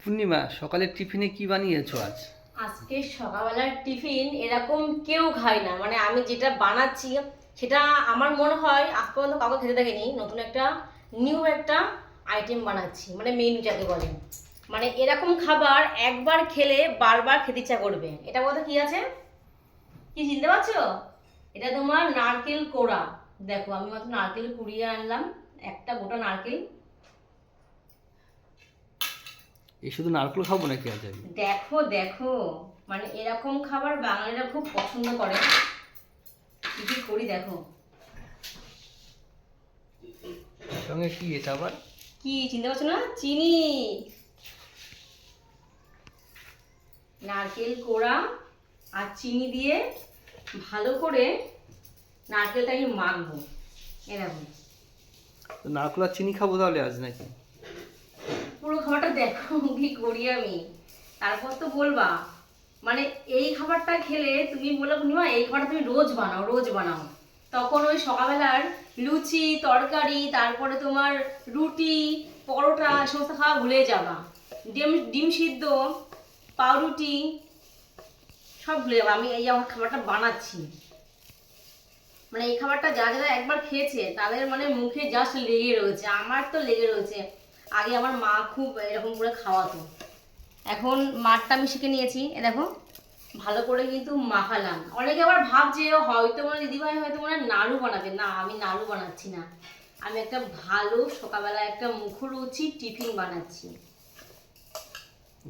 পূর্ণিমা, সকালের টিফিনে কি বানিয়েছো আজ? আজকে সকালবেলার টিফিন এরকম কেউ খায় না, মানে আমি যেটা বানাচ্ছি সেটা আমার মনে হয় আজ পর্যন্ত কাউকে খেতে দেখেনি। নতুন একটা নিউ একটা আইটেম বানাচ্ছি, মানে মেনু যাকে বলে। মানে এরকম খাবার একবার খেলে বারবার খেতে ইচ্ছা করবে। এটা বলতে কি আছে, কি চিনতে পারছো? এটা তোমার নারকেল কোড়া। দেখো আমি মাত্র নারকেল কুড়িয়ে আনলাম, একটা গোটা নারকেল। এই শুধু নারকেল খাবো নাকি আজ আমি? দেখো দেখো, মানে এরকম খাবার বাঙালিরা খুব পছন্দ করে। কি কি করি দেখো। সঙ্গে কি এটা আবার? কি চিনতে পারছো না? চিনি, নারকেল কোড়া আর চিনি দিয়ে ভালো করে নারকেলটা আমি মাখবো এরকম। তো নারকেল আর চিনি খাবো তাহলে আজ নাকি? পুরো খাবারটা দেখো কি করি আমি, তারপর তো বলবা। মানে এই খাবারটা খেলে তুমি বলে পূর্ণিমা এই খাবারটা তুমি রোজ বানাও, রোজ বানাও। তখন ওই সকালবেলার লুচি তরকারি, তারপরে তোমার রুটি পরোটা সমস্ত খাওয়া ভুলে যাবা। ডিম ডিম সিদ্ধ, পাউরুটি সব ভুলে যাবো। আমি এই আমার খাবারটা বানাচ্ছি, মানে এই খাবারটা যারা যারা একবার খেয়েছে তাদের মানে মুখে জাস্ট লেগে রয়েছে। আমার তো লেগে রয়েছে। আগে আমার মা খুব এরকম করে খাওয়াতো, এখন মারটা আমি শিখে নিয়েছি। এ দেখো ভালো করে কিন্তু মাখালাম। অনেকে আবার ভাবছে হয়তো মনে দিদিভাই হয়তো মনে হয় নাড়ু বানাবে। না, আমি নাড়ু বানাচ্ছি না, আমি একটা ভালো সকালবেলা একটা মুখরুচি টিফিন বানাচ্ছি।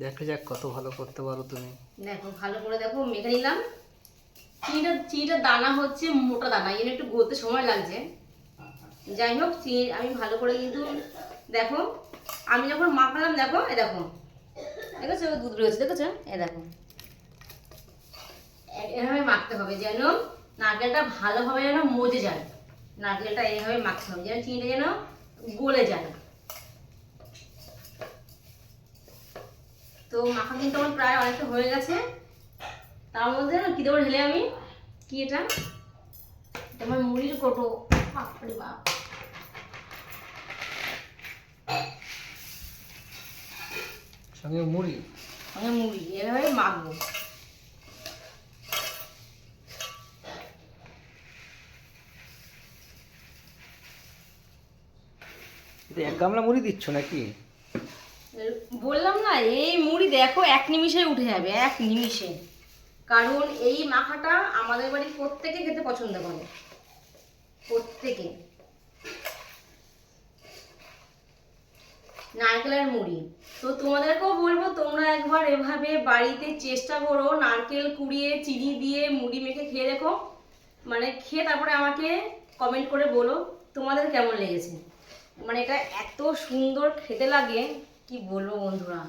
দেখা যাক কত ভালো করতে পারো তুমি। দেখো ভালো করে দেখো মেখে নিলাম। চিনিটা দানা হচ্ছে মোটা দানা, এর একটু গলতে সময় লাগছে। যাই হোক চিনি আমি ভালো করে কিন্তু দেখো, আমি যখন মাখালাম দেখো, এ দেখো দেখেছো দুধ রয়েছে, দেখেছো? এ দেখো এভাবে মাখতে হবে যেন নারকেলটা ভালোভাবে যেন মজে যায়। নারকেলটা এইভাবে মাখতে হবে যেন চিনিটা যেন গলে যায়। তো মাখা কিন্তু আমার প্রায় অনেকটা হয়ে গেছে। তার মধ্যে কি দেবো ঢেলে আমি, কি এটা আমার মুড়ির কোটো। বাপরে বাপ, সঙ্গে মুড়ি? আমি মুড়ি এভাবে মাখবো। এটা এক গামলা মুড়ি দিচ্ছ নাকি? বললাম না এই মুড়ি দেখো এক নিমিষে উঠে যাবে, এক নিমিষে। কারণ এই মাখাটা আমাদের বাড়ির প্রত্যেকে খেতে পছন্দ করে, প্রত্যেকে। নারকেলের মুড়ি। তো তোমাদেরকেও বলবো তোমরা একবার এভাবে বাড়িতে চেষ্টা করো, নারকেল কুড়িয়ে চিনি দিয়ে মুড়ি মেখে খেয়ে দেখো। মানে খেয়ে তারপরে আমাকে কমেন্ট করে বলো তোমাদের কেমন লেগেছে। মানে এটা এত সুন্দর খেতে লাগে কি বলবো বন্ধুরা।